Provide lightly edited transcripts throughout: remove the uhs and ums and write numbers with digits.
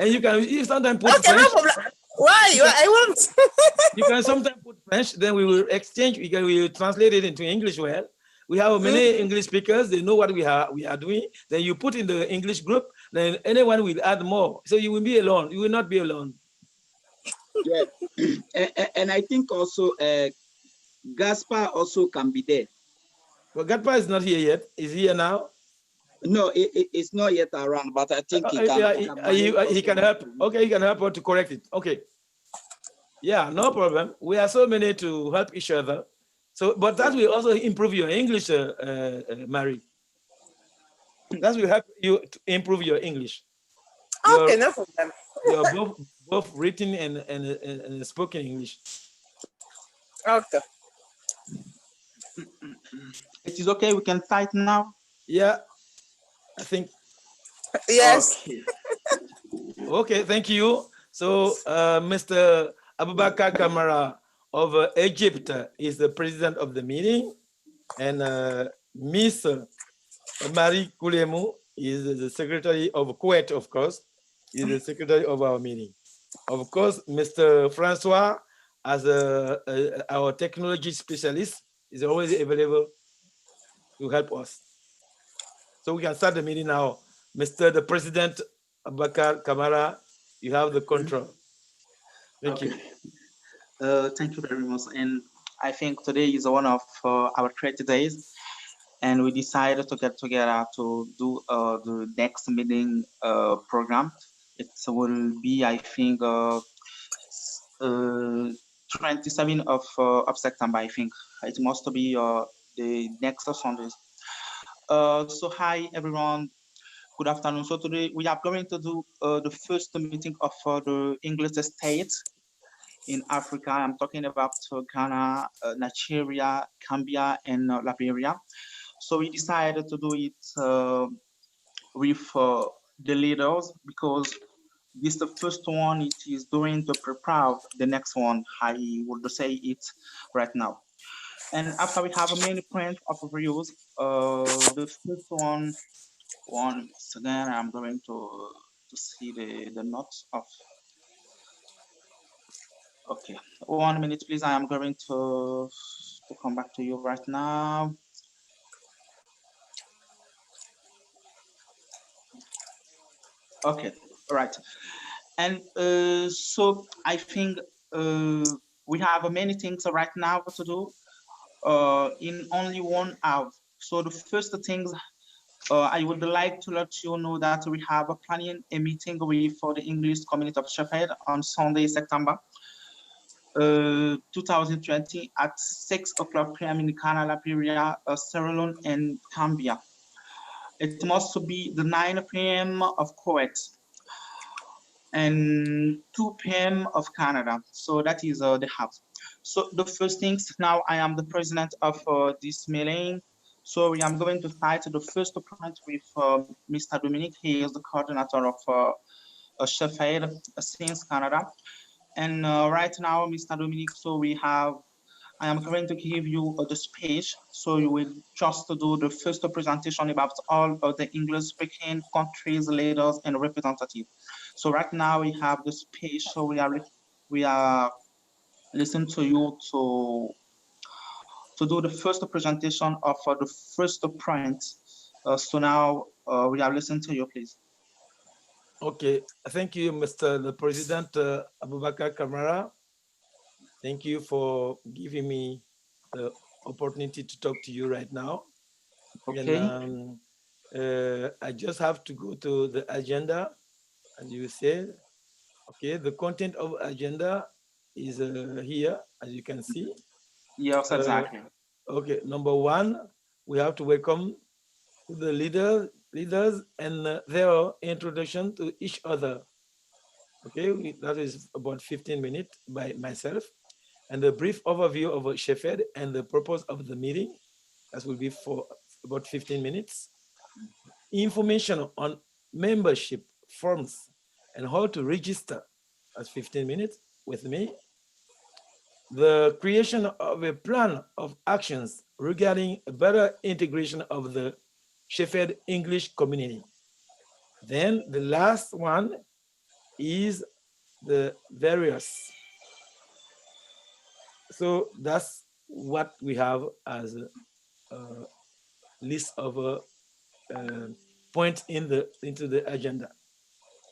And you sometimes put Okay, French. no problem. Why? I want. You can sometimes put French, then we will exchange, we will translate it into English well. We have many English speakers, they know what we are doing. Then you put in the English group, then anyone will add more. So you will be alone, you will not be alone. Yeah. And I think also Gaspar also can be there. Well, Gaspar is not here yet. Is he here now? No, it's not yet around, but I think he can. He can help. Okay, he can help her to correct it. Okay. Yeah, no problem. We are so many to help each other. So, but that will also improve your English, Mary. That will help you to improve your English. Okay, no problem. You're both written and spoken English. Okay. It is okay. We can start now. Yeah, I think. Yes. Okay. Okay, thank you. So, Mr. Abubakar Kamara of Egypt is the president of the meeting, and Miss Marie Koulemu is the secretary of Kuwait, of course, is the secretary of our meeting. Of course, Mr. Francois, as our technology specialist, is always available to help us. So we can start the meeting now. Mr. the President Abubakar Kamara, you have the control. Thank you. Thank you very much. And I think today is one of our creative days, and we decided to get together to do the next meeting program. It will be, I think, 27 of September. I think it must be the next Sunday. So hi everyone. Good afternoon. So today we are going to do the first meeting of the English state in Africa. I'm talking about Ghana, Nigeria, Gambia, and Liberia. So we decided to do it with the leaders because this the first one. It is doing to prepare the next one. I would say it right now. And after we have many points of views, the first one. Once again, I'm going to see the notes of. Okay, 1 minute, please. I am going to come back to you right now. Okay, right. And so I think we have many things right now to do in only 1 hour. So the first things I would like to let you know that we have a planning a meeting with for the English community of Chefaide on Sunday, September 2020 at 6 o'clock p.m. in Ghana, Liberia, Sierra Leone, and Gambia. It must be the 9 p.m. of Kuwait and 2 p.m. of Canada. So that is the house. So the first things now, I am the president of this meeting. So we am going to start the first point with Mr. Dominic. He is the coordinator of Chefaide since Canada. And right now, Mr. Dominic, so I am going to give you the speech. So you will just do the first presentation about all of the English-speaking countries, leaders, and representatives. So right now we have the speech. So we are listening to you to do the first presentation of the first point. So now we are listening to you, please. Okay, thank you, Mr. the President Abubakar Kamara. Thank you for giving me the opportunity to talk to you right now. Okay. And I just have to go to the agenda, as you said. Okay, the content of agenda is here, as you can see. Yes, exactly. Okay, number one, we have to welcome the leaders and their introduction to each other. Okay, that is about 15 minutes by myself. And a brief overview of Chefaide and the purpose of the meeting. That will be for about 15 minutes. Information on membership forms and how to register. That's 15 minutes with me. The creation of a plan of actions regarding a better integration of the Chefaide English community. Then the last one is the various. So that's what we have as a list of points into the agenda.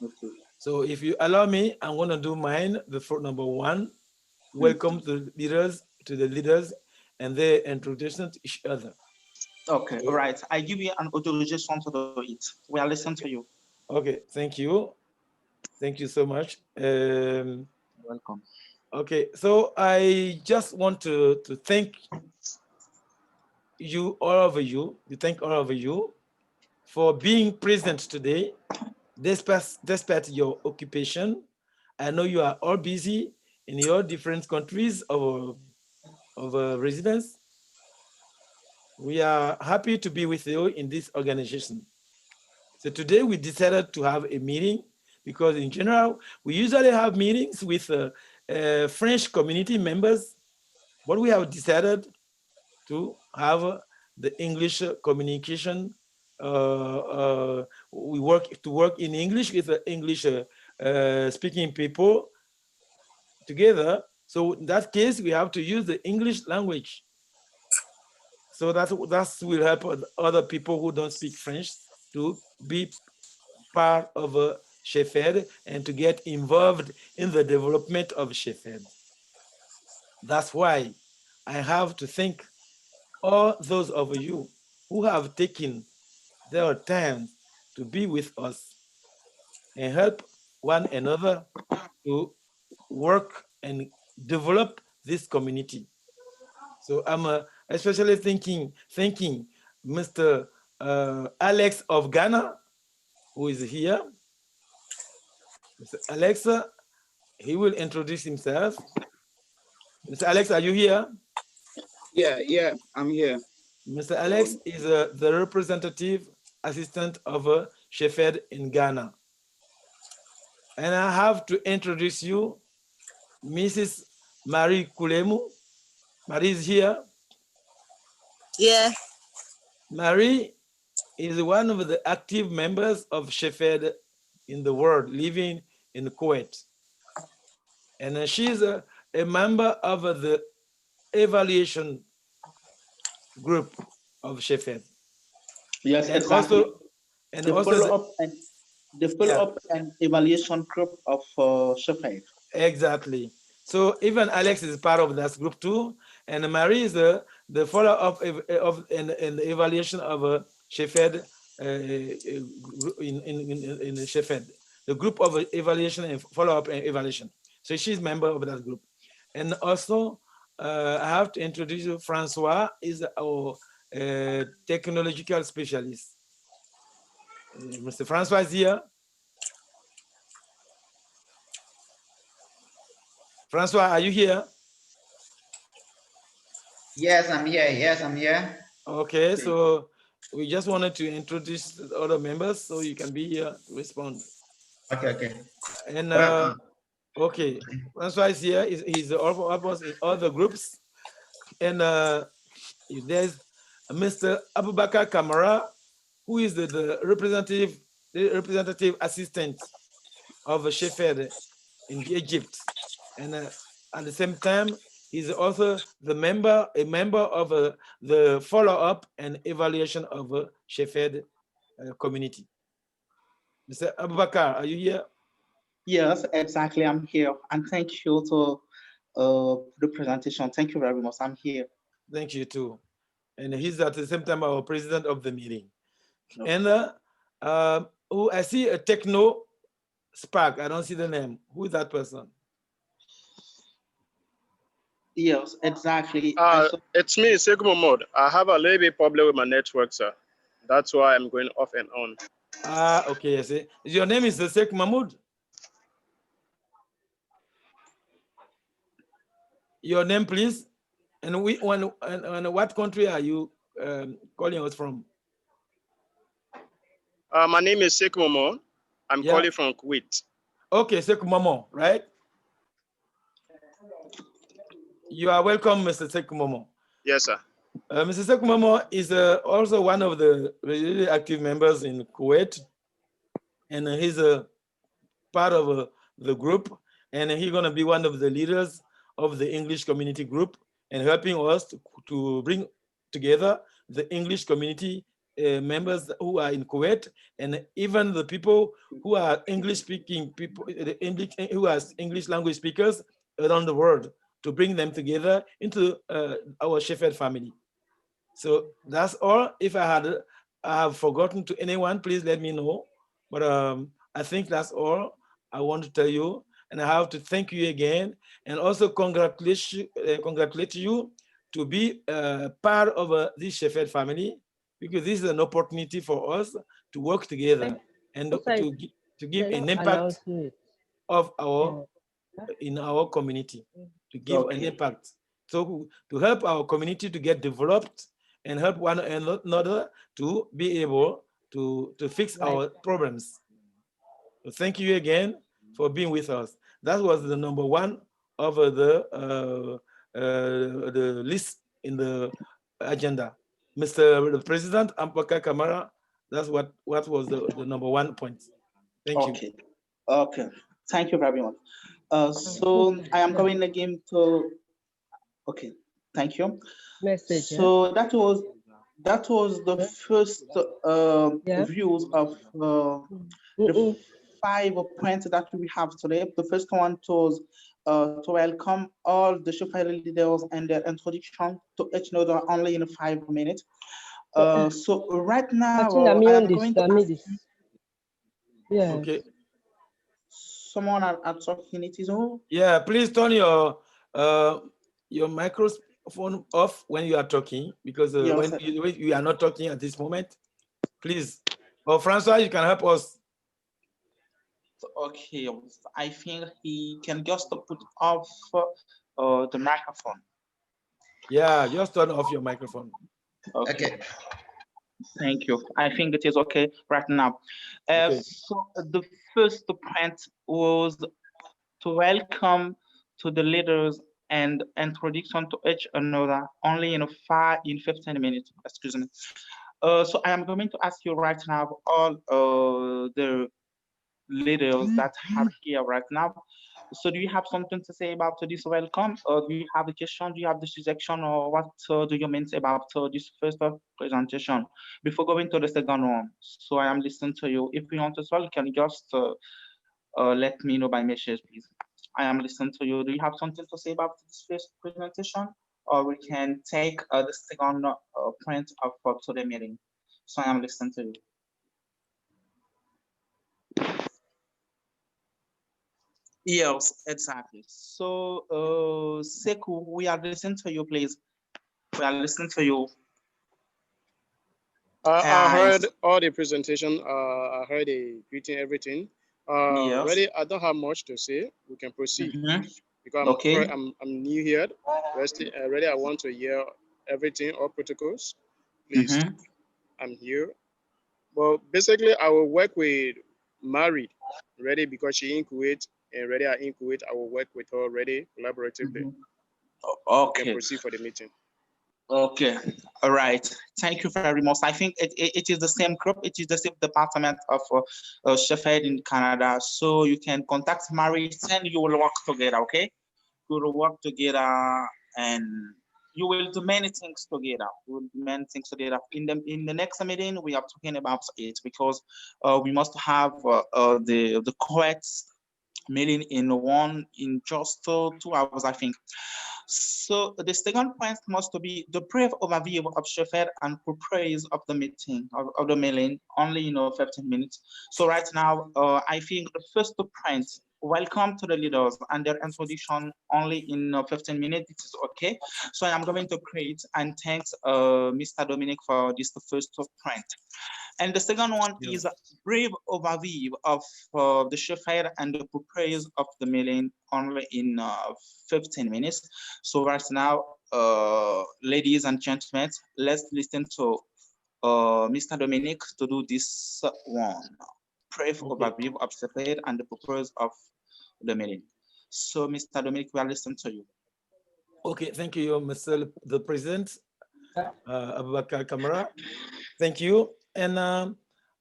Okay. So if you allow me, I'm going to do mine. The number one, welcome to the leaders and their introduction to each other. Okay, all right. I give you an authorization to do it. We are listening to you. Okay, thank you. Thank you so much. Welcome. Okay, so I just want to thank you, all of you, for being present today, despite your occupation. I know you are all busy in your different countries of residence. We are happy to be with you in this organization. So today we decided to have a meeting because in general, we usually have meetings with French community members, but we have decided to have the English communication. We work in English with the English speaking people together. So in that case, we have to use the English language. So that will help other people who don't speak French to be part of Chefaide and to get involved in the development of Chefaide. That's why I have to thank all those of you who have taken their time to be with us and help one another to work and develop this community. So I'm especially thanking Mr. Alex of Ghana, who is here. Mr. Alexa, he will introduce himself. Mr. Alex, are you here? Yeah, I'm here. Mr. Alex is the representative assistant of Chefaide in Ghana. And I have to introduce you, Mrs. Marie Kulemu. Marie is here. Yeah. Marie is one of the active members of Chefaide in the world, living in Kuwait. And she's a member of the evaluation group of Chefaide. Yes, And exactly. the follow-up and evaluation group of Chefaide. Exactly. So even Alex is part of that group too, and Marie is the follow-up of the evaluation of Chefaide in Chefaide, the group of evaluation and follow-up and evaluation. So she's member of that group. And also, I have to introduce you, Francois is our technological specialist. Mr. Francois is here. Francois, are you here? Yes, I'm here. Yes, I'm here. Okay, so we just wanted to introduce the other members so you can be here to respond. Okay. And okay, Francois is here. He's almost in other groups. And there's Mr. Abubakar Kamara, who is the representative assistant of Chefaide in Egypt. And at the same time, he's also a member of the follow-up and evaluation of Chefaide community. Mr. Abubakar, are you here? Yes, exactly. I'm here. And thank you to the presentation. Thank you very much. I'm here. Thank you too. And he's at the same time our president of the meeting. Okay. And I see a techno spark. I don't see the name. Who is that person? Yes, exactly. It's me, Segumo Mode. I have a little bit problem with my network, sir. That's why I'm going off and on. Okay, I see. Your name is Sheikh Mahmoud? Your name, please. And what country are you calling us from? My name is Sheikh Momo. I'm calling from Kuwait. Okay, Sheikh Momo, right? You are welcome, Mr. Sheikh Momo. Yes, sir. Mr. Sheikh Momo is also one of the really active members in Kuwait, and he's part part of the group, and he's going to be one of the leaders of the English community group and helping us to bring together the English community members who are in Kuwait, and even the people who are English speaking people, the English who are English language speakers around the world, to bring them together into our Chefaide family. So that's all. If I have forgotten to anyone, please let me know. But I think that's all I want to tell you. And I have to thank you again, and also congratulate you to be part of this Chefaide family, because this is an opportunity for us to work together and to give an impact of our in our community, to give an impact. So to help our community to get developed and help one another to be able to fix our problems. So thank you again for being with us. That was the number one of the list in the agenda. Mr. the President, Ampaka Kamara, that's what was the number one point. Thank you. Okay. Thank you very much. So I am going again to. Okay. Thank you. So that was the first views of the 5 points that we have today. The first one was to welcome all the Chefaide leaders and their introduction to each other only in 5 minutes. So right now, I am going to ask you, Okay. someone are talking it is all. Yeah, please turn your microphone off when you are talking, because when you are not talking at this moment, please. Oh, Francois, you can help us. Okay, I think he can just put off the microphone. Yeah, just turn off your microphone. Okay. Thank you. I think it is okay right now. Okay. So the first point was to welcome to the leaders and introduction to each another only in 15 minutes. Excuse me. So I am going to ask you right now all the leaders that are here right now. So do you have something to say about this welcome, or do you have a question, do you have the suggestion, or what do you mean about this first presentation before going to the second one? So I am listening to you. If you want to well, you can just let me know by message, please. I am listening to you. Do you have something to say about this first presentation, or we can take the second point of today meeting? So I am listening to you. Yes, exactly. So, Seku, we are listening to you, please. We are listening to you. I heard all the presentation. I heard the greeting, everything. Yes. Really, I don't have much to say. We can proceed because I'm new here. Really, I want to hear everything, all protocols. Please, I'm here. Well, basically, I will work with Mary, ready, because she in Kuwait, and ready, I in Kuwait. I will work with her already collaboratively. Okay. We can proceed for the meeting. Okay. All right. Thank you very much. I think it is the same group. It is the same department of Chefaide in Canada. So you can contact Mary and you will work together. Okay. You will work together and you will do many things together. We will do many things together. In the next meeting, we are talking about it because we must have the correct meeting in just 2 hours, I think. So the second point must be the brief overview of Chefaide and purpose of the meeting of the meeting only 15 minutes. So right now, I think the first point, welcome to the leaders and their introduction only in 15 minutes. It is okay. So I am going to create and thanks Mr. Dominic for this first point. And the second one is a brief overview of the Chefaide and the purpose of the meeting only in 15 minutes. So right now, ladies and gentlemen, let's listen to Mr. Dominic to do this one. Brief overview of Chefaide and the purpose of the meeting. So Mr. Dominic, we are listening to you. Okay, thank you, Mr. the President, Abubakar Kamara. Thank you. And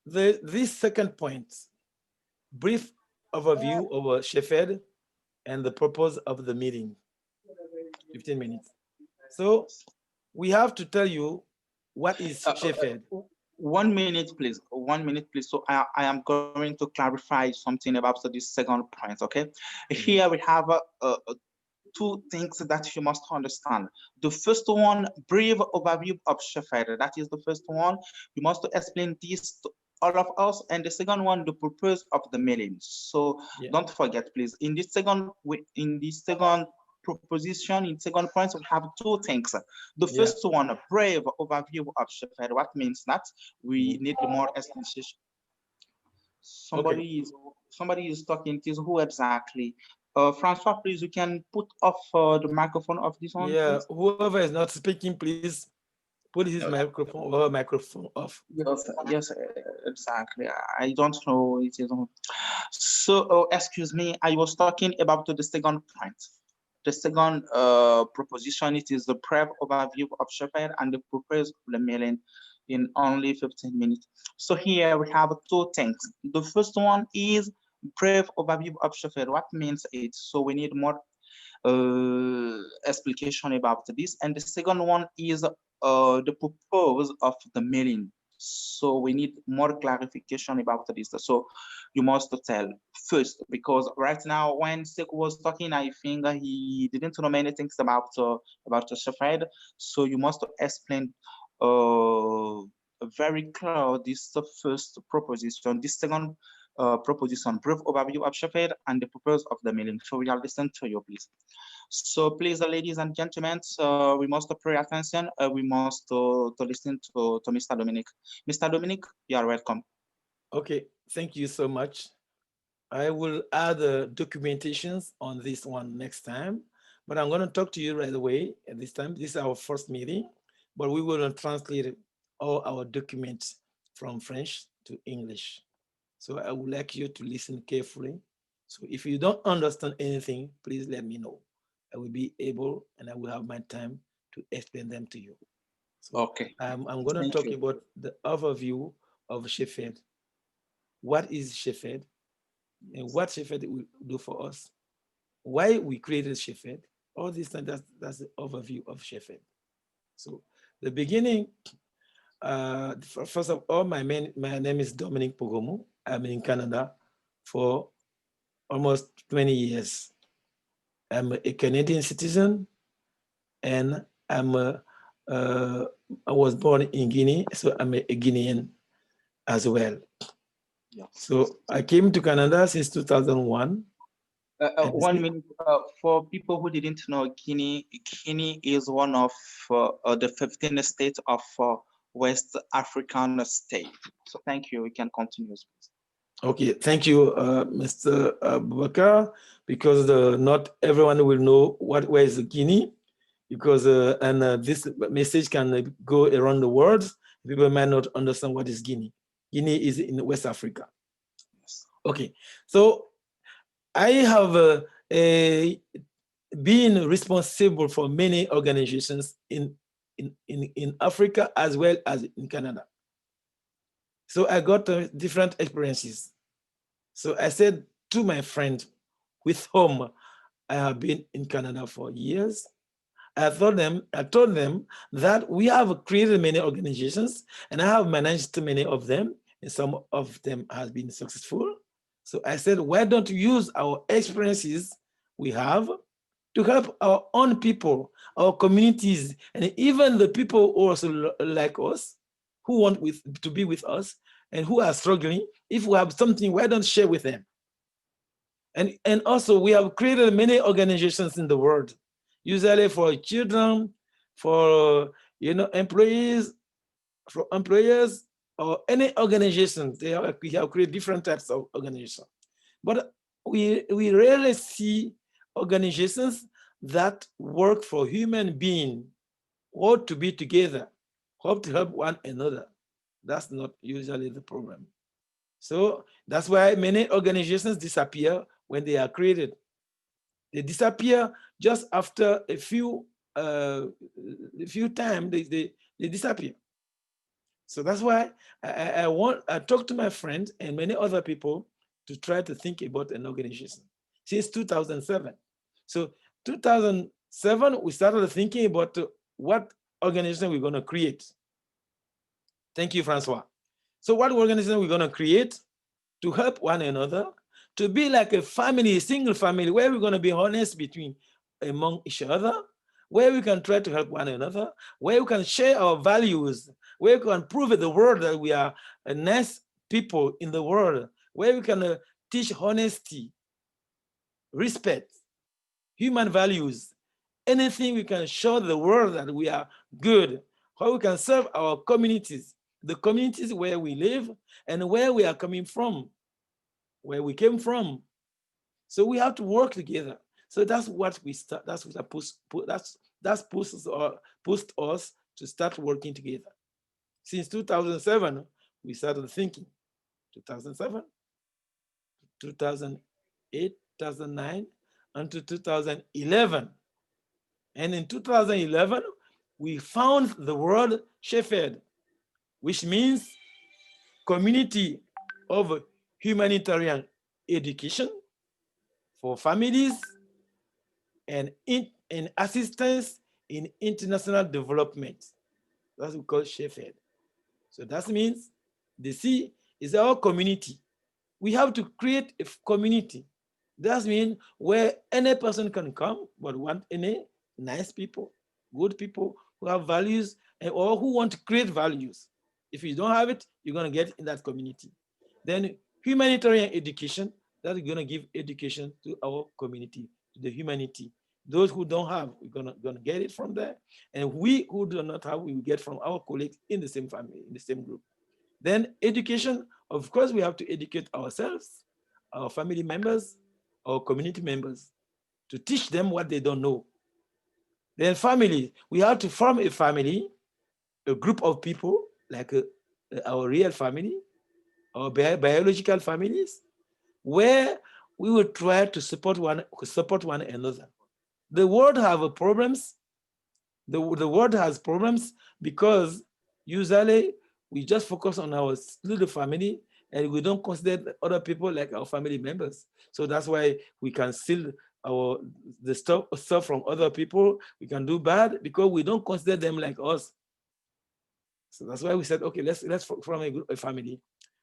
this second point, brief overview of Chefaide and the purpose of the meeting. 15 minutes. So we have to tell you what is Chefaide. 1 minute, please. 1 minute, please. So I am going to clarify something about this second point, okay? Here we have two things that you must understand. The first one, brief overview of Chefaide. That is the first one. You must explain this to all of us. And the second one, the purpose of the meeting. So don't forget, please. In this second proposition, in second point, we have two things. The first one, a brief overview of Chefaide. What means that we need more explanation. Somebody is talking. It is who exactly? Francois, please, you can put off the microphone of this one. Yeah, please. whoever is not speaking, please put his microphone or microphone off. Yes, exactly. I don't know. It is. So, excuse me. I was talking about the second point. The second proposition, it is the brief overview of Chefaide and the purpose of the meeting in only 15 minutes. So here we have two things. The first one is brief overview of Chefaide. What means it? So we need more explication about this. And the second one is the purpose of the meeting. So we need more clarification about this. So you must tell first, because right now when Sekou was talking, I think he didn't know many things about the Chefaide. So you must explain very clear this first proposition, this second proposition, brief overview of Chefaide and the purpose of the meeting. So we are listening to you, please. So please, ladies and gentlemen, we must pay attention. We must to listen to Mr. Dominic. Mr. Dominic, you are welcome. Okay, thank you so much. I will add documentations on this one next time, but I'm going to talk to you right away at this time. This is our first meeting, but we will translate all our documents from French to English. So I would like you to listen carefully. So if you don't understand anything, please let me know. I will be able and I will have my time to explain them to you. So okay. I'm going to talk about the overview of Chefaide. What is Chefaide? And what Chefaide will do for us? Why we created Chefaide? All this time, that's the overview of Chefaide. So the beginning, first of all, my name is Dominic Pogomo. I'm in Canada for almost 20 years. I'm a Canadian citizen, and I was born in Guinea, so I'm a Guinean as well. So I came to Canada since 2001. 1 minute, for people who didn't know, Guinea is one of the 15 states of West African state. So thank you. We can continue, please. Okay, thank you, Mr. Boubacar, because not everyone will know where is Guinea, because this message can go around the world. People might not understand what is Guinea. Guinea is in West Africa. Okay, so I have been responsible for many organizations in Africa as well as in Canada. So I got different experiences. So I said to my friend with whom I have been in Canada for years, I told them that we have created many organizations and I have managed many of them, and some of them have been successful. So I said, why don't you use our experiences we have to help our own people, our communities, and even the people who also like us, who want to be with us and who are struggling. If we have something, why don't share with them? And also we have created many organizations in the world, usually for children, for employees, for employers, or any organization. We have created different types of organizations. But we rarely see organizations that work for human beings, want to be together, hope to help one another. That's not usually the problem. So that's why many organizations disappear when they are created. They disappear just after a few times, they disappear. So that's why I talk to my friends and many other people to try to think about an organization since 2007. So 2007, we started thinking about what organization we're going to create. Thank you, Francois. So what organization we're going to create to help one another, to be like a family, a single family, where we're going to be honest among each other, where we can try to help one another, where we can share our values, where we can prove to the world that we are a nice people in the world, where we can teach honesty, respect, human values, anything we can show the world that we are good, how we can serve our communities, the communities where we live and where we are coming from, where we came from. So we have to work together. So that's what we start. That's what pushed us to start working together. Since 2007, we started thinking. 2007, 2008, 2009, until 2011. And in 2011, we found the word Chefaide, which means community of humanitarian education for families and assistance in international development. That's what we call Chefaide. So that means the C is our community. We have to create a community. That means where any person can come, but want any nice people, good people who have values or who want to create values. If you don't have it, you're going to get in that community. Then humanitarian education, that's going to give education to our community, to the humanity. Those who don't have, we're going to get it from there. And we who do not have, we will get from our colleagues in the same family, in the same group. Then education, of course, we have to educate ourselves, our family members, our community members, to teach them what they don't know. Then family, we have to form a family, a group of people, like our real family, our biological families, where we will try to support one another. The world have problems. The world has problems because usually we just focus on our little family and we don't consider other people like our family members. So that's why we can steal the stuff from other people. We can do bad because we don't consider them like us. So that's why we said, okay, let's form a family.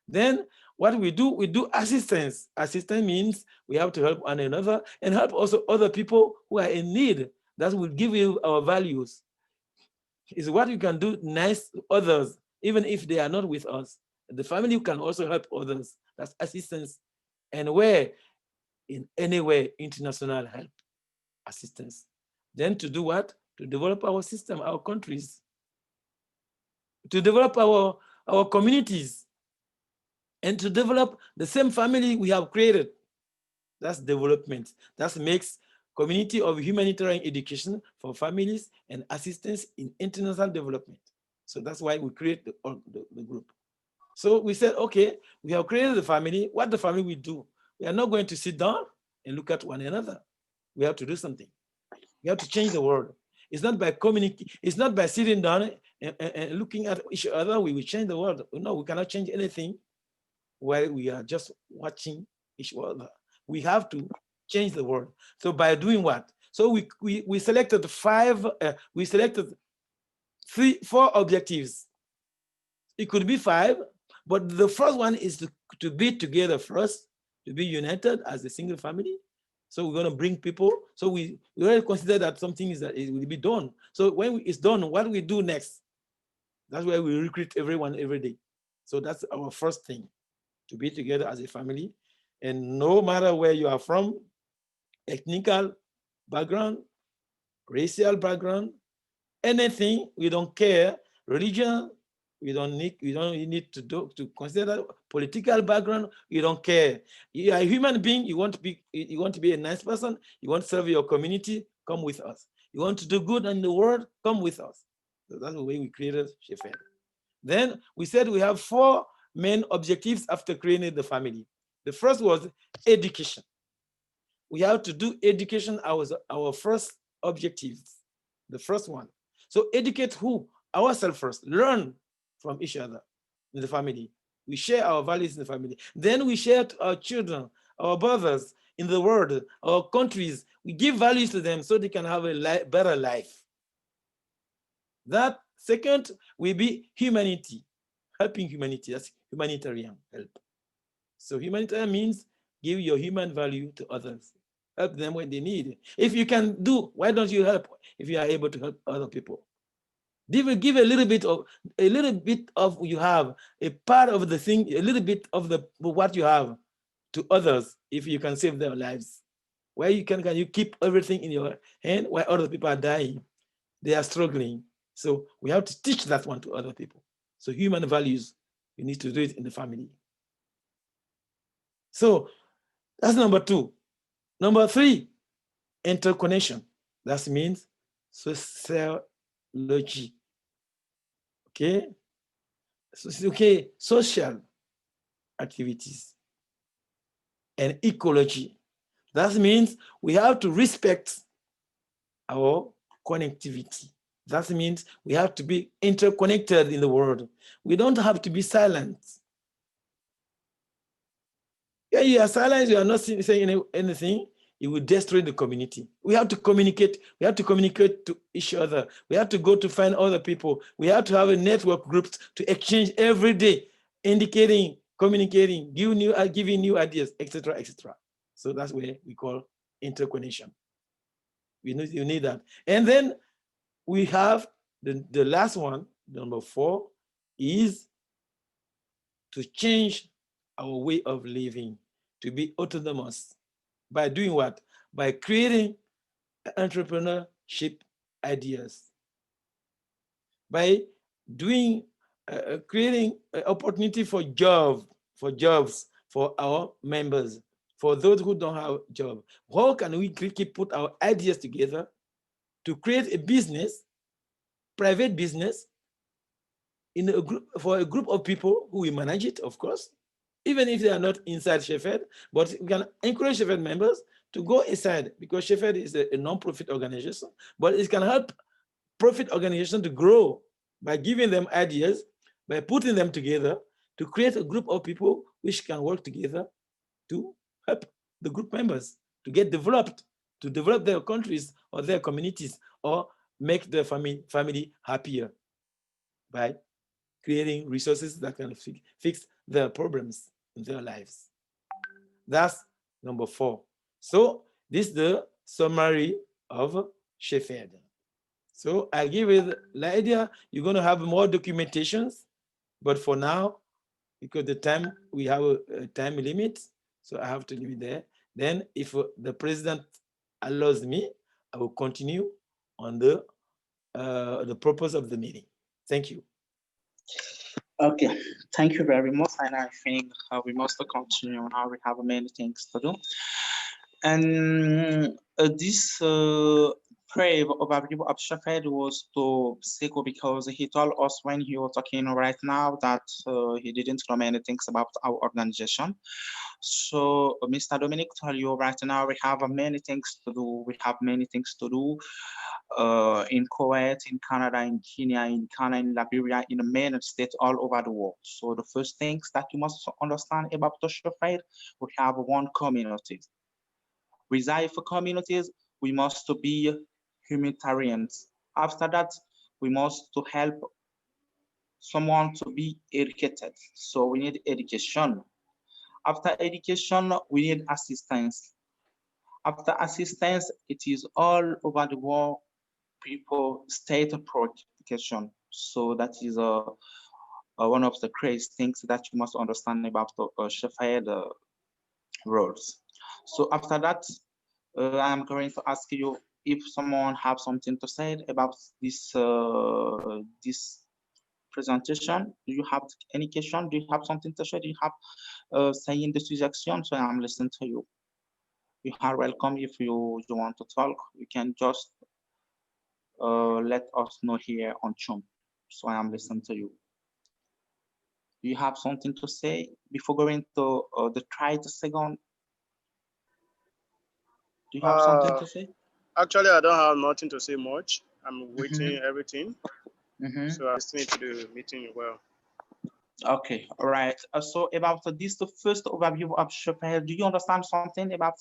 Then what we do assistance. Assistance means we have to help one another and help also other people who are in need. That will give you our values. Is what you can do nice to others, even if they are not with us. The family can also help others. That's assistance. And where, in any way, international help, assistance. Then to do what? To develop our system, our countries. To develop our communities. And to develop the same family we have created. That's development. That makes community of humanitarian education for families and assistance in international development. So that's why we create the group. So we said, okay, we have created the family. What the family will do? We are not going to sit down and look at one another. We have to do something. We have to change the world. It's not by communicating. It's not by sitting down and looking at each other. We will change the world. No, we cannot change anything while we are just watching each other. We have to change the world. So by doing what? So we selected four objectives. It could be 5, but the first one is to be together first, to be united as a single family. So we're going to bring people. So we already consider that something it will be done. So when it's done, what we do next? That's where we recruit everyone every day. So that's our first thing, to be together as a family. And no matter where you are from, ethnical background, racial background, anything, we don't care. Religion, we don't need to consider political background. You don't care. You are a human being. You want to be a nice person. You want to serve your community. Come with us. You want to do good in the world. Come with us. So that's the way we created Chefaide. Then we said we have 4 main objectives after creating the family. The first was education. We have to do education as our first objective, the first one. So educate who? Ourselves first. Learn from each other in the family. We share our values in the family. Then we share to our children, our brothers in the world, our countries. We give values to them so they can have a better life. That second will be humanity, helping humanity. That's humanitarian help. So humanitarian means give your human value to others. Help them when they need. If you can do, why don't you help if you are able to help other people? Give a little bit of you have, a part of the thing, a little bit of what you have to others if you can save their lives. Where you can you keep everything in your hand while other people are dying? They are struggling. So we have to teach that one to other people. So human values, you need to do it in the family. So that's number 2. Number 3, interconnection. That means sociology. Okay? So, okay, social activities and ecology. That means we have to respect our connectivity. That means we have to be interconnected in the world. We don't have to be silent. Yeah, you are silent, you are not saying anything, it will destroy the community. We have to communicate. We have to communicate to each other. We have to go to find other people. We have to have a network groups to exchange every day, indicating, communicating, giving new ideas, etc., etc. So that's where we call interconnection. You need that. And then we have the last one, number 4, is to change our way of living, to be autonomous. By doing what? By creating entrepreneurship ideas. By doing, creating an opportunity for jobs for our members, for those who don't have a job. How can we put our ideas together to create a business, private business, in a group, for a group of people who will manage it, of course, even if they are not inside Chefaide, but we can encourage Chefaide members to go inside, because Chefaide is a non-profit organization, but it can help profit organization to grow by giving them ideas, by putting them together to create a group of people which can work together to help the group members to get developed, to develop their countries or their communities, or make their family happier by creating resources that can fix their problems in their lives. That's number 4. So this is the summary of Chefaide. So I give you the idea, you're going to have more documentations, but for now, because the time, we have a time limit, so I have to leave it there. Then if the president allows me, I will continue on the purpose of the meeting. Thank you. Okay, thank you very much. And I think we must continue now. We have many things to do. And this prayer overview of Chefaide was to Seiko, because he told us when he was talking right now that he didn't know many things about our organization. So Mr. Dominic told you right now we have many things to do. We have many things to do in Kuwait, in Canada, in Kenya, in Ghana, in Liberia, in many states all over the world. So the first things that you must understand about the Chefaide, we have one community. Reside for communities, we must be humanitarians. After that, we must to help someone to be educated. So we need education. After education, we need assistance. After assistance, it is all over the world, people state purification. So that is one of the crazy things that you must understand about the Chefaide roles. So after that, I'm going to ask you if someone have something to say about this this presentation. Do you have any question? Do you have something to say? Do you have saying the suggestion? So I'm listening to you. You are welcome. If you want to talk, you can just let us know here on Zoom. So I am listening to you. Do you have something to say before going to the try the second? Do you have something to say? Actually, I don't have nothing to say much. I'm waiting everything. So I'm listening to the meeting well. Okay, all right. So about this, the first overview of Chefaide, do you understand something about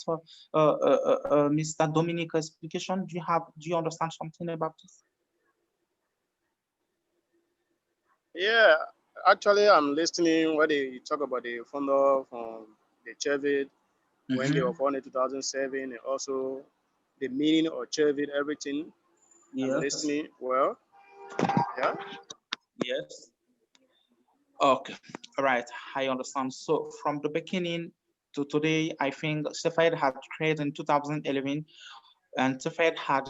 Mr. Dominique's explication? Do you understand something about this? Yeah, actually, I'm listening when they talk about the founder from the Chefaide when they were founded in 2007, and also the meaning of Chefaide, everything. Yes. I'm listening well. Yeah. Yes. Okay, all right. I understand. So from the beginning to today, I think Chefaide had created in 2011, and Chefaide had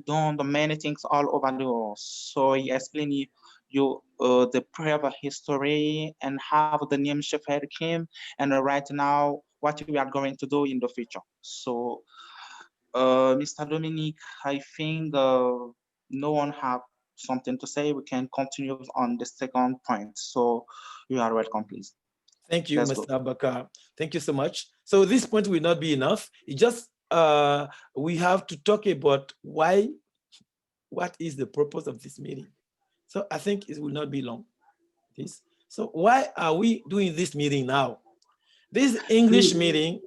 done the many things all over the world. So he explained you the prior history and how the name Chefaide came, and right now what we are going to do in the future. So, Mr. Dominique, I think no one have something to say. We can continue on the second point. So you are welcome, please. Thank you, Let's go. Mr. Abaka. Thank you so much. So this point will not be enough. It just we have to talk about what is the purpose of this meeting. So I think it will not be long. So why are we doing this meeting now? This English meeting.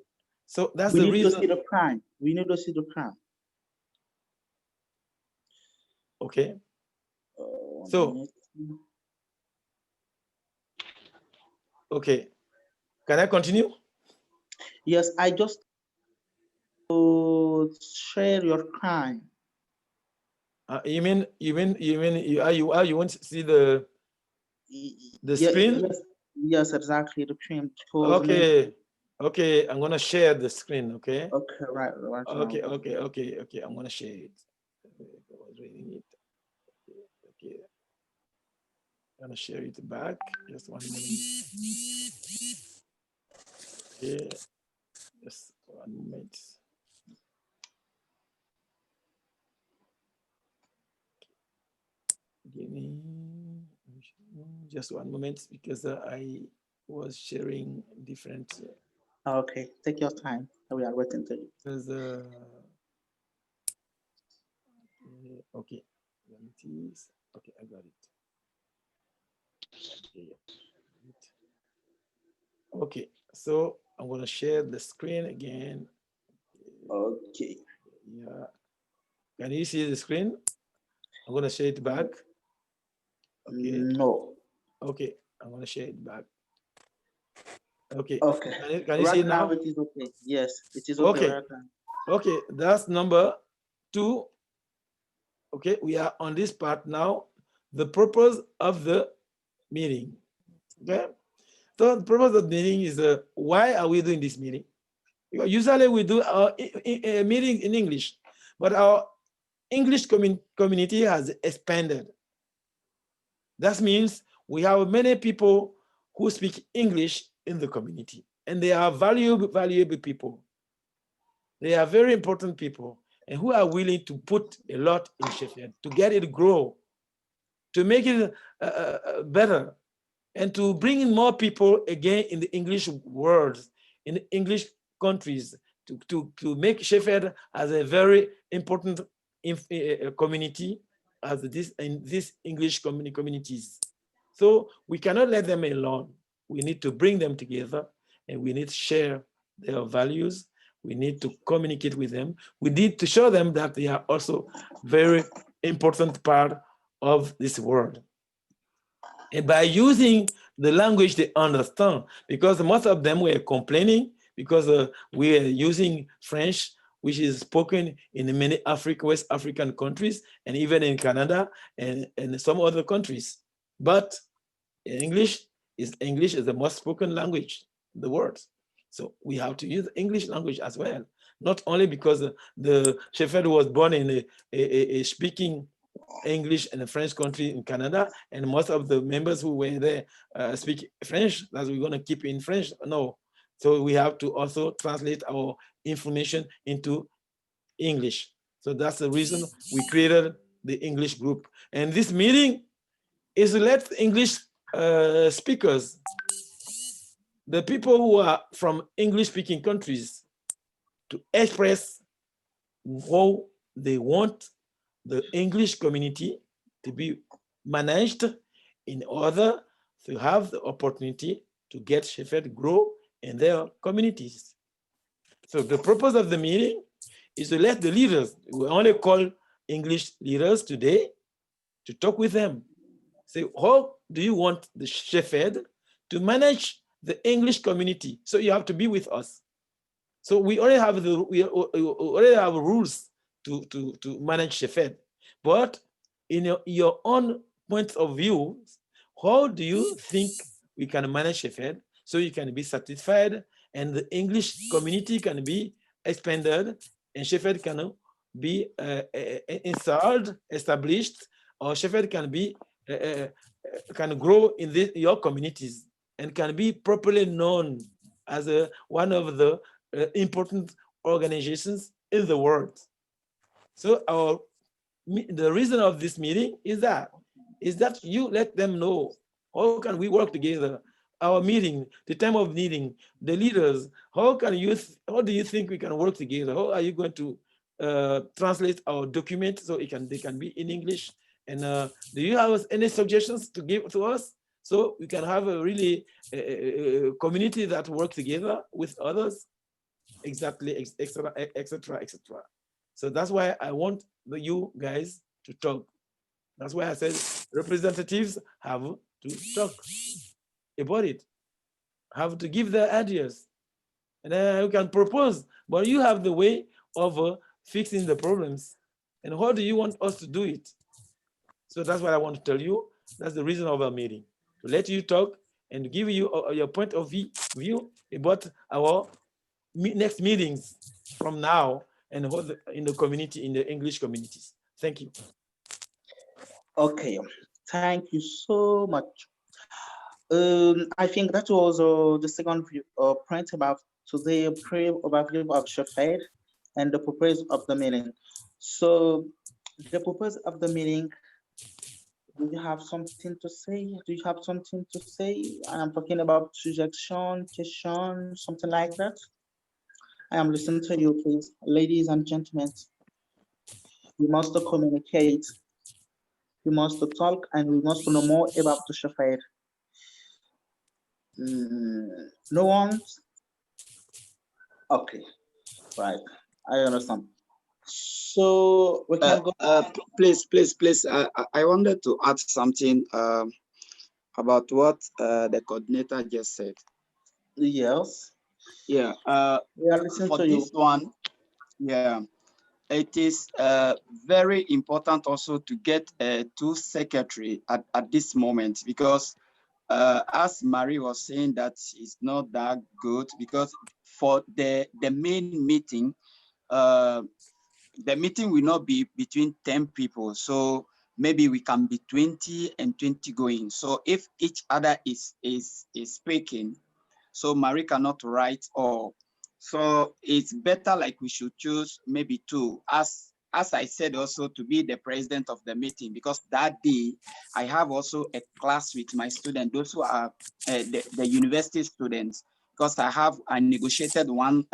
So that's the reason. We need to see the crime. We need to see the crime. Okay. So. Okay. Can I continue? Yes, I just share your crime. You want to see the screen? Yes, exactly. The crime. Okay. Okay, I'm gonna share the screen. Okay. Okay, right. Okay. I'm gonna share it. I was reading it. Okay. I'm gonna share it back. Just 1 moment. Okay. Just 1 moment. Give me just 1 moment because I was sharing different. Okay, take your time. We are waiting to you. Because okay, okay, I got it. Okay, so I'm gonna share the screen again. Okay. Yeah. Can you see the screen? I'm gonna share it back. Okay. No. Okay, I'm gonna share it back. Okay. Okay. Can you see it now? It is okay. Yes, it is okay. Okay. Right now. Okay, that's number 2. Okay, we are on this part now. The purpose of the meeting. Okay. So the purpose of the meeting is why are we doing this meeting? Because usually we do our meeting in English, but our English community has expanded. That means we have many people who speak English in the community, and they are valuable people. They are very important people, and who are willing to put a lot in Chefaide to get it grow, to make it better, and to bring in more people again in the English world, in the English countries, to make Chefaide as a very important community as in these English communities. So we cannot let them alone. We need to bring them together, and we need to share their values. We need to communicate with them. We need to show them that they are also very important part of this world. And by using the language they understand, because most of them were complaining because we are using French, which is spoken in many West African countries, and even in Canada and some other countries. But English is the most spoken language in the world. So we have to use English language as well, not only because the Chefaide was born in a speaking English in a French country in Canada, and most of the members who were there speak French, that we're going to keep in French. No. So we have to also translate our information into English. So that's the reason we created the English group. And this meeting is to let English speakers, the people who are from English-speaking countries, to express how they want the English community to be managed in order to have the opportunity to get Chefaide grow in their communities. So the purpose of the meeting is to let the leaders, we only call English leaders today, to talk with them. Say, how do you want the Chefaide to manage the English community? So you have to be with us. So we already have we already have rules to manage Chefaide. But in your own point of view, how do you think we can manage Chefaide so you can be satisfied and the English community can be expanded and Chefaide can be installed, established, or Chefaide can be can grow in your communities and can be properly known as one of the important organizations in the world. So the reason of this meeting is that you let them know how can we work together. Our meeting, the time of meeting, the leaders, how do you think we can work together? How are you going to translate our document so they can be in English? And do you have any suggestions to give to us so we can have a really community that work together with others? Exactly, etc., etc., etc. So that's why I want you guys to talk. That's why I said representatives have to talk about it, have to give their ideas. And then you can propose, but you have the way of fixing the problems. And how do you want us to do it? So that's what I want to tell you. That's the reason of our meeting, to let you talk and give you your point of view about our next meetings from now and in the community, in the English communities. Thank you. Okay, thank you so much. I think that was the second point about today, overview of Chefaide and the purpose of the meeting. So the purpose of the meeting, do you have something to say? Do you have something to say? I'm talking about suggestion, question, something like that. I am listening to you, please. Ladies and gentlemen, we must communicate, we must talk, and we must know more about the Chefaide. No one? Okay, right. I understand. So we can go. Please. I wanted to add something about what the coordinator just said. Yes. Yeah. We are listening for to this you. one, yeah, it is very important also to get two secretary at this moment, because as Marie was saying, that it's not that good, because for the main meeting, the meeting will not be between 10 people. So maybe we can be 20 and 20 going. So if each other is speaking, so Marie cannot write all. So it's better like we should choose maybe two, as I said, also to be the president of the meeting, because that day I have also a class with my students, those who are the university students, because I negotiated one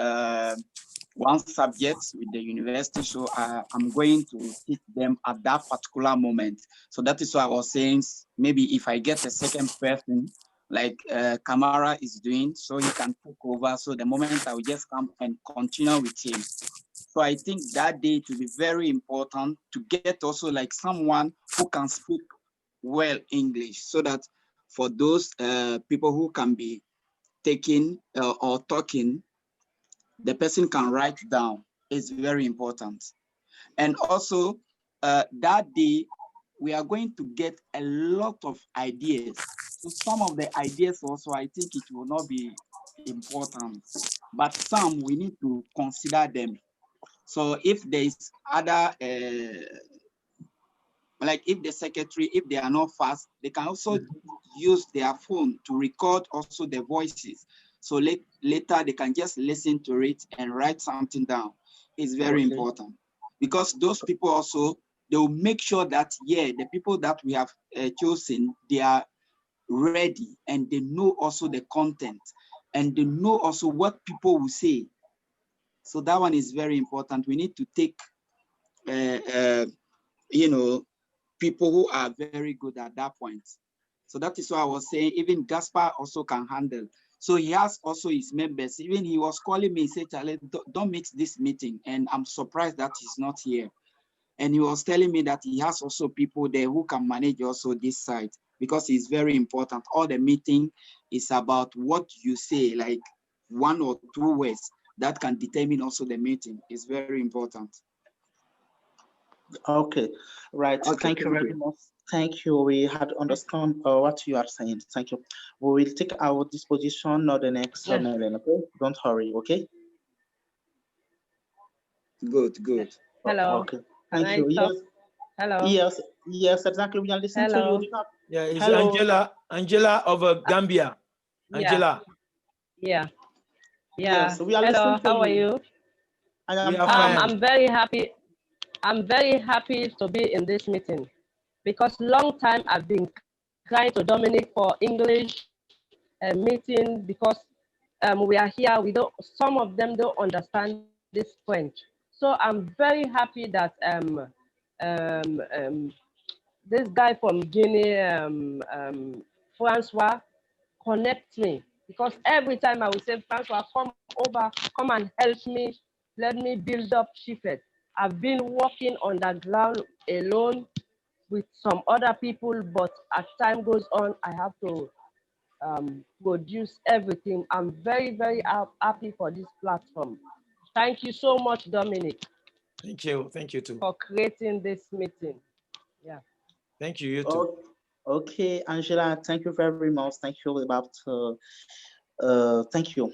subject with the university, so I'm going to teach them at that particular moment. So that is why I was saying, maybe if I get a second person, like Kamara is doing, so he can take over. So the moment I will just come and continue with him. So I think that day it will be very important to get also like someone who can speak well English, so that for those people who can be taking or talking, the person can write down. It's very important. And also that day, we are going to get a lot of ideas. So some of the ideas also, I think it will not be important, but some we need to consider them. So if there is other, like if the secretary, if they are not fast, they can also use their phone to record also the voices. So later they can just listen to it and write something down. It's very important, because those people also, they will make sure that, yeah, the people that we have chosen, they are ready and they know also the content and they know also what people will say. So that one is very important. We need to take, you know, people who are very good at that point. So that is why I was saying even Gaspar also can handle. So he has also his members. Even he was calling me, he said, Charlie, don't mix this meeting. And I'm surprised that he's not here. And he was telling me that he has also people there who can manage also this side, because it's very important. All the meeting is about what you say, like 1 or 2 words that can determine also the meeting. It's very important. Okay, right. Okay, thank you very much. Thank you. We had understand what you are saying. Thank you. We will take our disposition on the next meeting. Okay, don't hurry. Okay. Good, good. Hello. Okay. Thank you. Talk? Yes. Hello. Yes, exactly. We are listening to you. Yeah, it's Hello. Angela of Gambia. Angela. Yeah. Yes, we are Hello. listening to How are you? We are fine. I'm very happy. I'm very happy to be in this meeting because long time I've been trying to Dominic for English meeting because we are here. Some of them don't understand this French. So I'm very happy that this guy from Guinea, Francois, connects me because every time I will say, Francois, come over, come and help me, let me build up Chefaide. I've been working on the ground alone with some other people, but as time goes on, I have to produce everything. I'm very, very happy for this platform. Thank you so much, Dominic. Thank you. Thank you too. For creating this meeting. Yeah. Thank you. You too. Okay, Angela, thank you very much. Thank you thank you.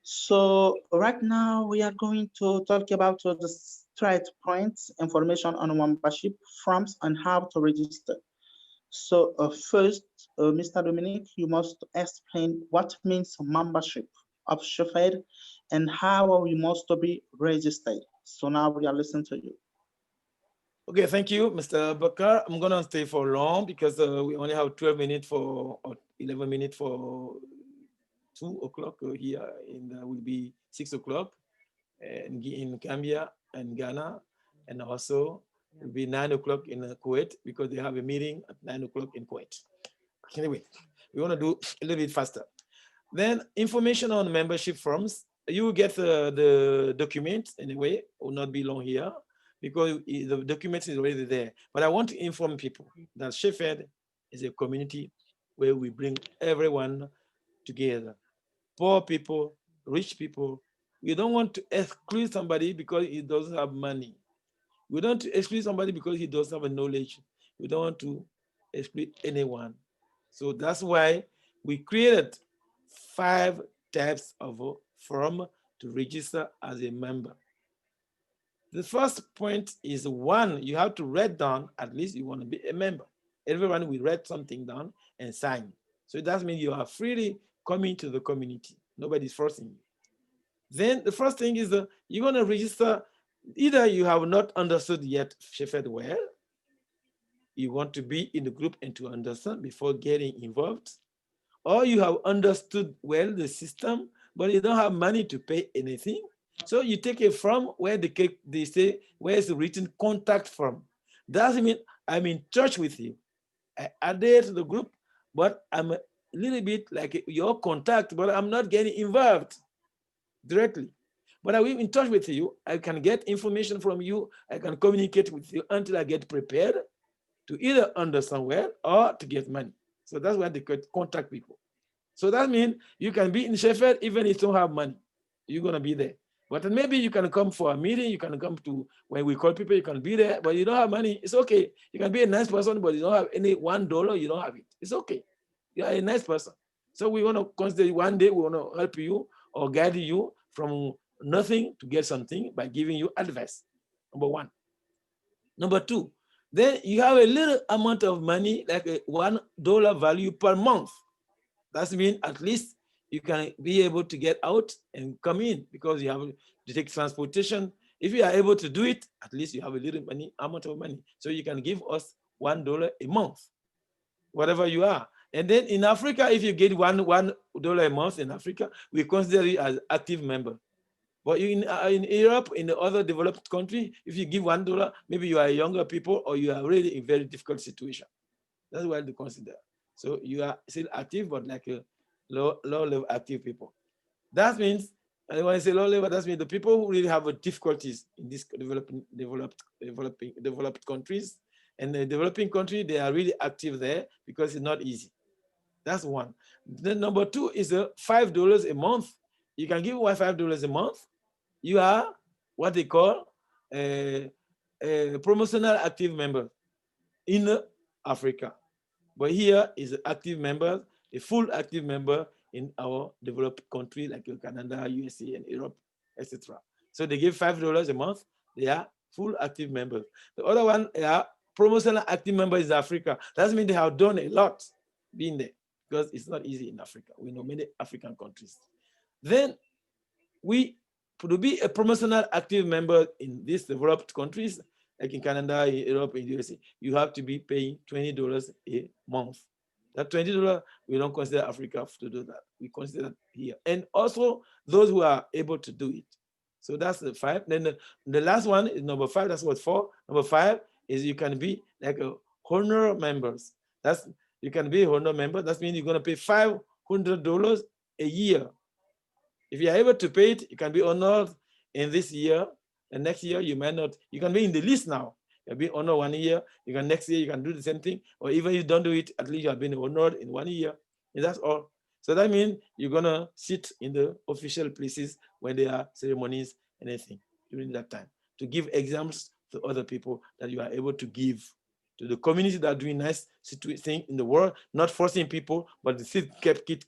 So right now we are going to talk about the straight points, information on membership forms and how to register. So first, Mr. Dominic, you must explain what means membership of Chefaide and how we must be registered. So now we are listening to you. Okay, thank you, Mr. Bakar. I'm gonna stay for long because we only have 12 minutes or 11 minutes for 2 o'clock here. Will be 6 o'clock in Gambia and Ghana, and also it will be 9 o'clock in Kuwait because they have a meeting at 9 o'clock in Kuwait. Anyway, we want to do a little bit faster. Then information on membership forms. You will get the document anyway. Will not be long here because the document is already there. But I want to inform people that Chefaide is a community where we bring everyone together. Poor people, rich people. We don't want to exclude somebody because he doesn't have money. We don't exclude somebody because he doesn't have a knowledge. We don't want to exclude anyone. So that's why we created 5 types of form to register as a member. The first point is 1, you have to write down, at least you want to be a member. Everyone will write something down and sign. So that means you are freely coming to the community. Nobody's forcing you. Then the first thing is you're going to register. Either you have not understood yet Chefaide well, you want to be in the group and to understand before getting involved, or you have understood well the system, but you don't have money to pay anything. So you take a form where they say, where is the written contact form. Doesn't mean I'm in touch with you. I added to the group, but I'm a little bit like your contact, but I'm not getting involved directly. But I'm in touch with you. I can get information from you. I can communicate with you until I get prepared to either understand well or to get money. So that's why they contact people. So that means you can be in Chefaide even if you don't have money. You're going to be there. But maybe you can come for a meeting. You can come to when we call people, you can be there, but you don't have money. It's okay. You can be a nice person, but you don't have any $1, you don't have it. It's okay. You are a nice person. So we want to consider one day we want to help you or guide you from nothing to get something by giving you advice. Number 1. Number 2, then you have a little amount of money, like a $1 value per month. That means at least you can be able to get out and come in because you have to take transportation. If you are able to do it, at least you have a little amount of money. So you can give us $1 a month, whatever you are. And then in Africa, if you get $1 a month in Africa, we consider it as active member. But in Europe, in the other developed country, if you give $1, maybe you are younger people or you are really in very difficult situation. That's why they consider. So you are still active, but like a low level active people. That means, and when I say low level, that means the people who really have difficulties in this developed countries, and the developing country, they are really active there because it's not easy. That's one. Then number two is $5 a month. You can give away $5 a month. You are what they call a promotional active member in Africa. But here is an active member, a full active member in our developed country like Canada, USA, and Europe, etc. So they give $5 a month. They are full active members. The other one are promotional active members in Africa. That means they have done a lot being there because it's not easy in Africa. We know many African countries. Then to be a promotional active member in these developed countries, like in Canada, in Europe, in the USA, you have to be paying $20 a month. That $20, we don't consider Africa to do that. We consider that here. And also those who are able to do it. So that's the 5. Then the last one is number 5. That's what 4. Number 5 is you can be like a honor members. You can be a honor member. That means you're going to pay $500 a year. If you are able to pay it, you can be honored in this year. And next year, you might not. You can be in the list now. You'll be honored 1 year. You can next year, you can do the same thing. Or even if you don't do it, at least you have been honored in 1 year. And that's all. So that means you're going to sit in the official places when there are ceremonies and anything during that time to give examples to other people that you are able to give to the community that are doing nice things in the world, not forcing people, but the seed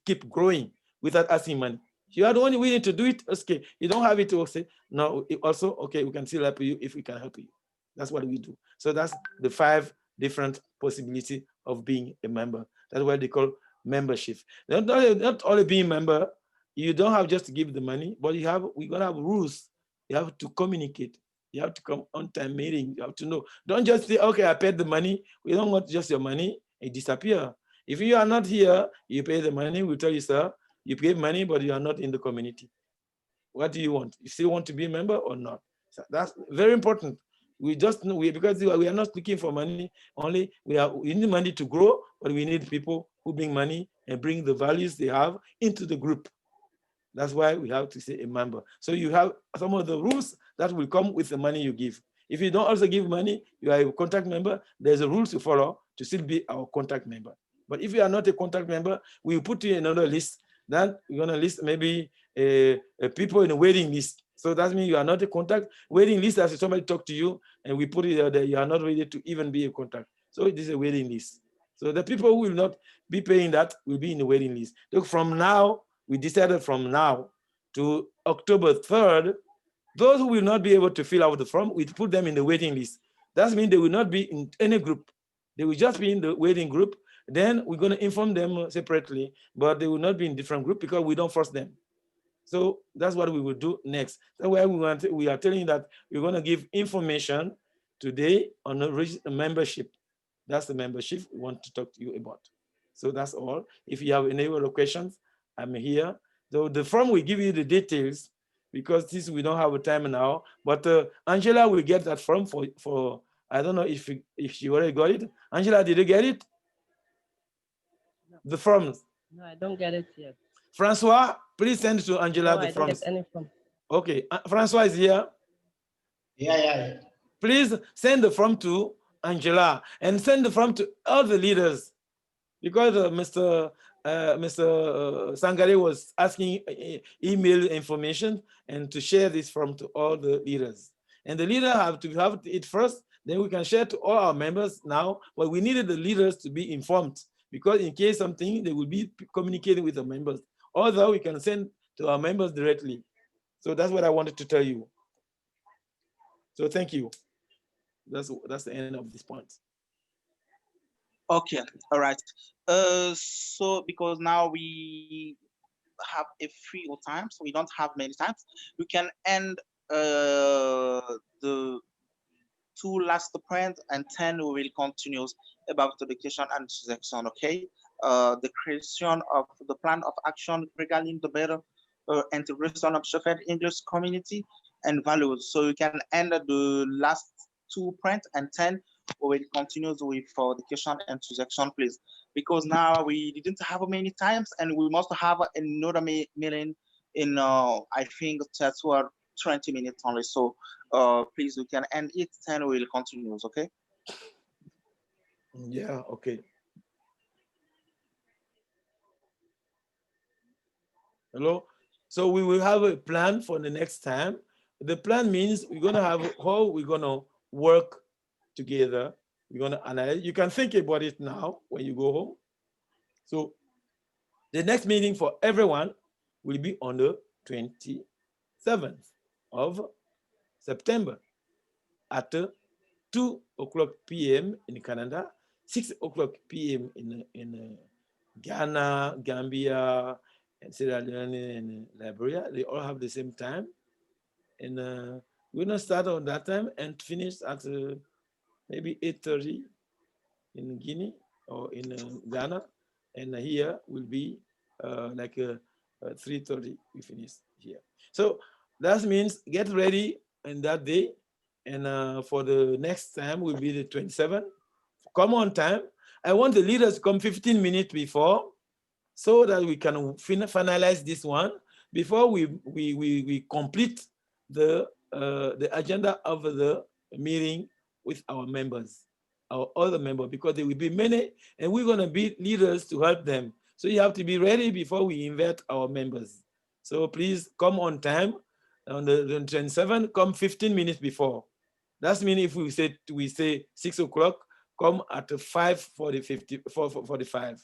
keep growing without asking money. You are the only willing to do it. Okay, you don't have it to say no. Also, okay, we can still help you if we can help you. That's what we do. So that's the 5 different possibilities of being a member. That's what they call membership. Not only being a member, you don't have just to give the money, but we're gonna have rules. You have to communicate. You have to come on time meeting. You have to know. Don't just say, okay, I paid the money. We don't want just your money. It disappear. If you are not here, you pay the money. We tell you, sir, you pay money, but you are not in the community. What do you want? You still want to be a member or not? So that's very important. We just know because we are not looking for money only. We need money to grow, but we need people who bring money and bring the values they have into the group. That's why we have to say a member. So you have some of the rules that will come with the money you give. If you don't also give money, you are a contact member, there's a rules to follow to still be our contact member. But if you are not a contact member, we will put you in another list. Then we're going to list maybe people in a waiting list. So that means you are not a contact. Waiting list as somebody talk to you and we put it out there, you are not ready to even be a contact. So it is a waiting list. So the people who will not be paying that will be in the waiting list. Look, from now, we decided from now to October 3rd, those who will not be able to fill out the form, we put them in the waiting list. That means they will not be in any group. They will just be in the waiting group. Then we're going to inform them separately, but they will not be in different group because we don't force them. So that's what we will do next. That's why we are telling you that we're going to give information today on a membership. That's the membership we want to talk to you about. So that's all. If you have any other questions, I'm here. So the form will give you the details because this we don't have a time now. But Angela will get that form for I don't know if she already got it. Angela, did you get it? The forms. No, I don't get it yet. Francois, please send to Angela the forms. I don't get any form. Okay, Francois is here. Yeah. Please send the form to Angela and send the form to all the leaders because Mr. Sangare was asking email information and to share this form to all the leaders. And the leader have to have it first, then we can share to all our members now, but we needed the leaders to be informed because in case something, they will be communicating with the members. Although we can send to our members directly. So that's what I wanted to tell you. So thank you. That's the end of this point. Okay, all right. So because now we have a few times, we don't have many times, we can end the 2 last points and 10 we will continue about education and section. Okay, the creation of the plan of action regarding the better integration of Chefaide English community and values. So you can end the last 2 points and 10 we will continue with for education and section, please. because now we didn't have many times, and we must have another meeting in I think 30 or 20 minutes only. So please, we can end it, and we'll continue. Okay. Yeah. Okay. Hello. So we will have a plan for the next time. The plan means we're gonna have how we're gonna work together. We're gonna analyze. You can think about it now when you go home. So the next meeting for everyone will be on the 27th of September at 2 o'clock p.m. in Canada, 6 o'clock p.m. in Ghana, Gambia, and Sierra Leone and Liberia. They all have the same time. And we're gonna start on that time and finish at maybe 8:30 in Guinea or in Ghana. And here will be like 3:30 we finish here. So that means get ready on that day. And for the next time will be the 27th. Come on time. I want the leaders to come 15 minutes before so that we can finalize this one before we complete the agenda of the meeting with our members, our other members, because there will be many, and we're going to be leaders to help them. So you have to be ready before we invite our members. So please come on time. On the 27th, come 15 minutes before. That means if we say 6 o'clock, come at 5:45.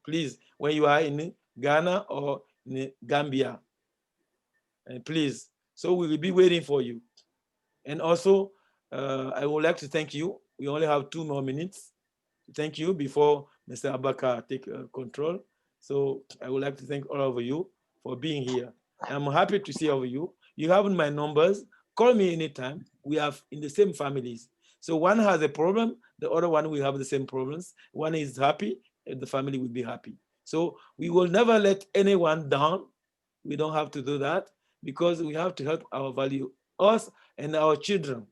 Please, when you are in Ghana or in Gambia, and please. So we will be waiting for you. And also, I would like to thank you. We only have 2 more minutes. Thank you before Mr. Abaka take control. So I would like to thank all of you for being here. I'm happy to see all of you. You have my numbers. Call me anytime. We are in the same families. So one has a problem, the other one will have the same problems. One is happy, and the family will be happy. So we will never let anyone down. We don't have to do that because we have to help our value, us and our children.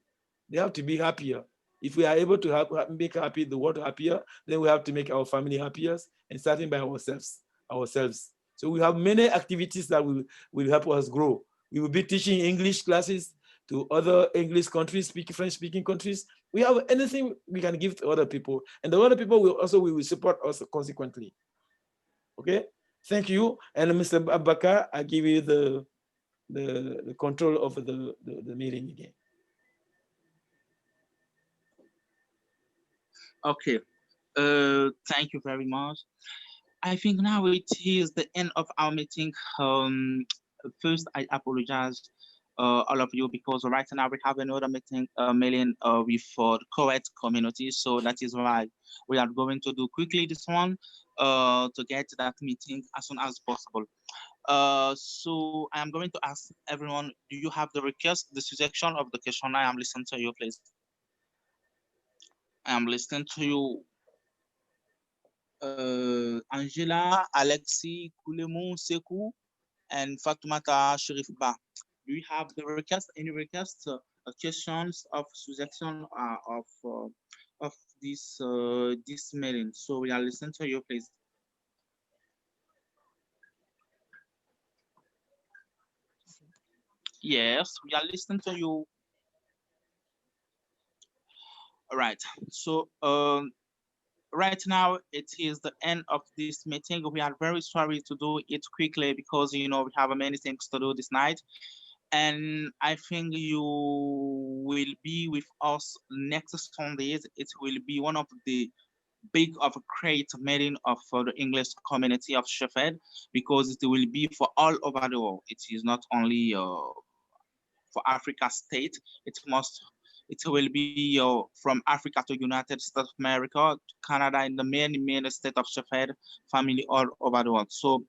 They have to be happier. If we are able to make happy the world happier, then we have to make our family happier and starting by ourselves. So we have many activities that will help us grow. We will be teaching English classes to other English countries, French speaking countries. We have anything we can give to other people, and the other people will support us consequently. Okay, thank you. And Mr. Abaka, I give you the control of the meeting again. Okay. Thank you very much. I think now it is the end of our meeting. First, I apologize all of you because right now we have another meeting with the correct community. So that is why we are going to do quickly this one to get that meeting as soon as possible. So I am going to ask everyone, do you have the request, the suggestion of the question? I am listening to you, please. I am listening to you. Angela, Alexi, Kulemon, Sekou, and Fatoumata Sherifba. Do you have the request? Any requests, questions of suggestion of this meeting? So we are listening to you, please. Yes, we are listening to you. All right. So right now it is the end of this meeting. We are very sorry to do it quickly because we have many things to do this night, and I think you will be with us next Sundays. It will be one of the big of a great meeting of the English community of Chefaide because it will be for all over the world. It is not only for Africa state. It will be from Africa to United States of America, to Canada, and the many states of Chefaide family all over the world. So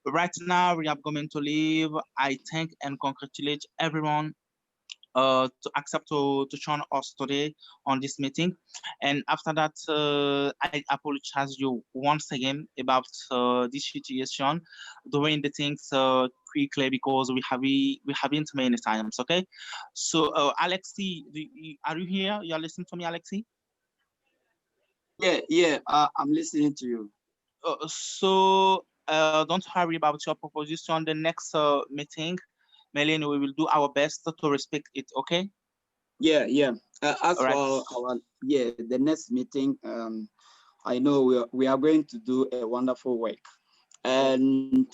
right now we are going to leave. I thank and congratulate everyone to accept to join us today on this meeting. And after that, I apologize you once again about this situation, doing the things quickly because we haven't many times. Okay, so Alexi, are you here? You are listening to me, Alexi? Yeah. I'm listening to you. So don't hurry about your proposition. The next meeting, Melanie, we will do our best to respect it. Okay. Yeah. As All right. for the next meeting, I know we are going to do a wonderful work, and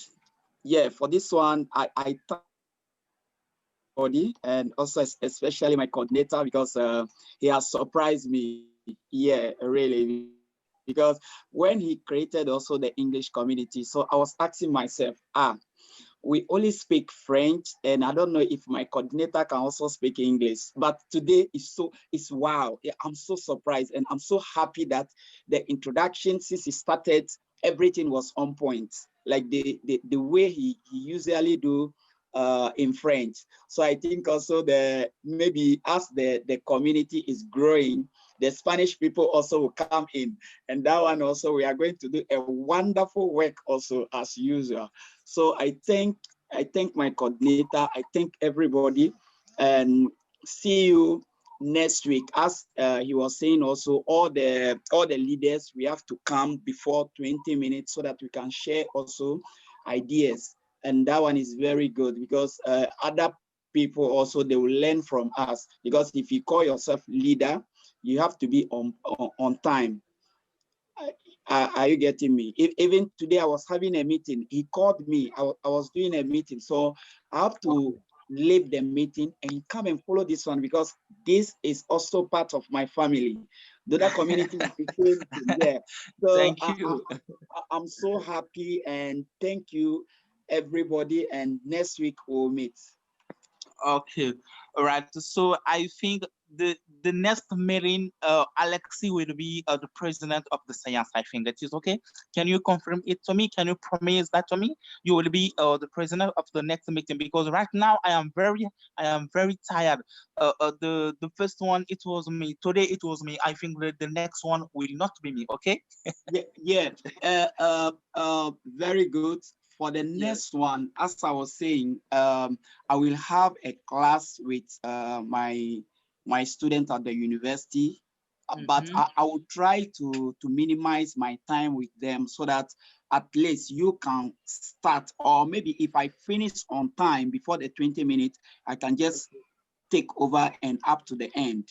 for this one, I thank body and also especially my coordinator because he has surprised me. Yeah, really. Because when he created also the English community, so I was asking myself, we only speak French, and I don't know if my coordinator can also speak English. But today it's wow. I'm so surprised and I'm so happy that the introduction, since he started, everything was on point. Like the way he usually do in French. So I think also maybe as the community is growing, the Spanish people also will come in. And that one also, we are going to do a wonderful work also as usual. So I thank my coordinator, I thank everybody, and see you next week. As he was saying also, all the leaders, we have to come before 20 minutes so that we can share also ideas. And that one is very good because other people also, they will learn from us. Because if you call yourself leader, you have to be on time. Are you getting me? Even today, I was having a meeting. He called me. I was doing a meeting. So I have to leave the meeting and come and follow this one because this is also part of my family. The other community became there. So Thank you. I'm so happy and thank you, everybody. And next week we'll meet. Okay, all right. So I think the next meeting, Alexi will be the president of the science. I think that is okay. Can you confirm it to me? Can you promise that to me? You will be the president of the next meeting because right now I am very tired. The first one it was me. Today it was me. I think the next one will not be me. Okay. Very good. For the next one, as I was saying, I will have a class with my students at the university, but I will try to minimize my time with them so that at least you can start, or maybe if I finish on time before the 20 minutes, I can just take over and up to the end.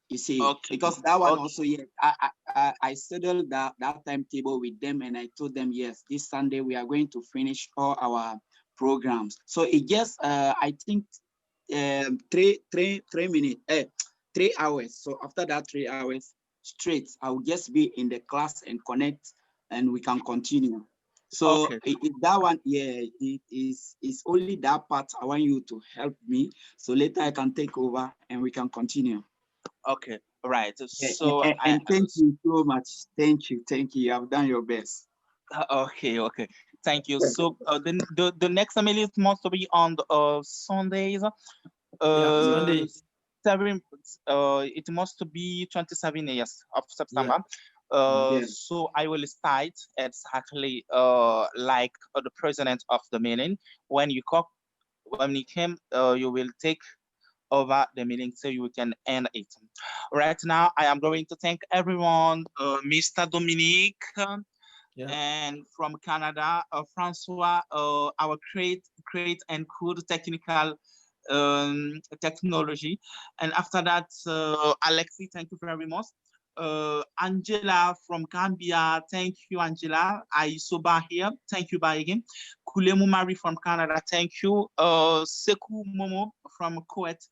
You see, because that one also, I settled that timetable with them, and I told them, yes, this Sunday we are going to finish all our programs. So it just, I think, 3 hours. So after that 3 hours straight, I will just be in the class and connect, and we can continue. So that one, it is only that part I want you to help me. So later I can take over and we can continue. Okay, right. So and thank you so much. Thank you. You have done your best. Okay. Thank you. So the next meeting must be on the, Sundays. Sunday. 7. It must be 27 years of September. So I will start exactly like the president of the meeting. When you came, you will take over the meeting so you can end it. Right now, I am going to thank everyone, Mr. Dominique, and from Canada, Francois, our great and good technical technology. And after that, Alexi, thank you very much. Angela from Gambia, thank you, Angela. Aisoba here, thank you, bye again. Kulemu Mari from Canada, thank you. Sekou Momo from Kuwait,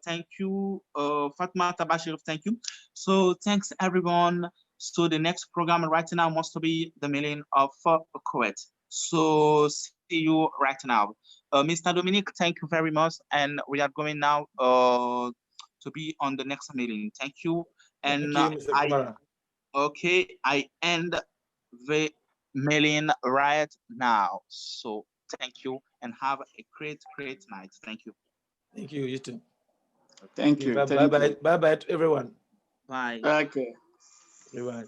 thank you. Fatma Tabashir, thank you. So thanks everyone. So the next program right now must be the meeting of Kuwait. So see you right now. Mr. Dominic, thank you very much. And we are going now to be on the next meeting. Thank you. And thank you, Mr. Kumara. I end the meeting right now. So thank you and have a great night. Thank you. Thank you, you too. Thank you. Bye to everyone. Bye. Okay. Bye.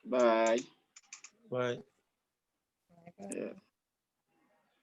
Bye. Bye. Yeah.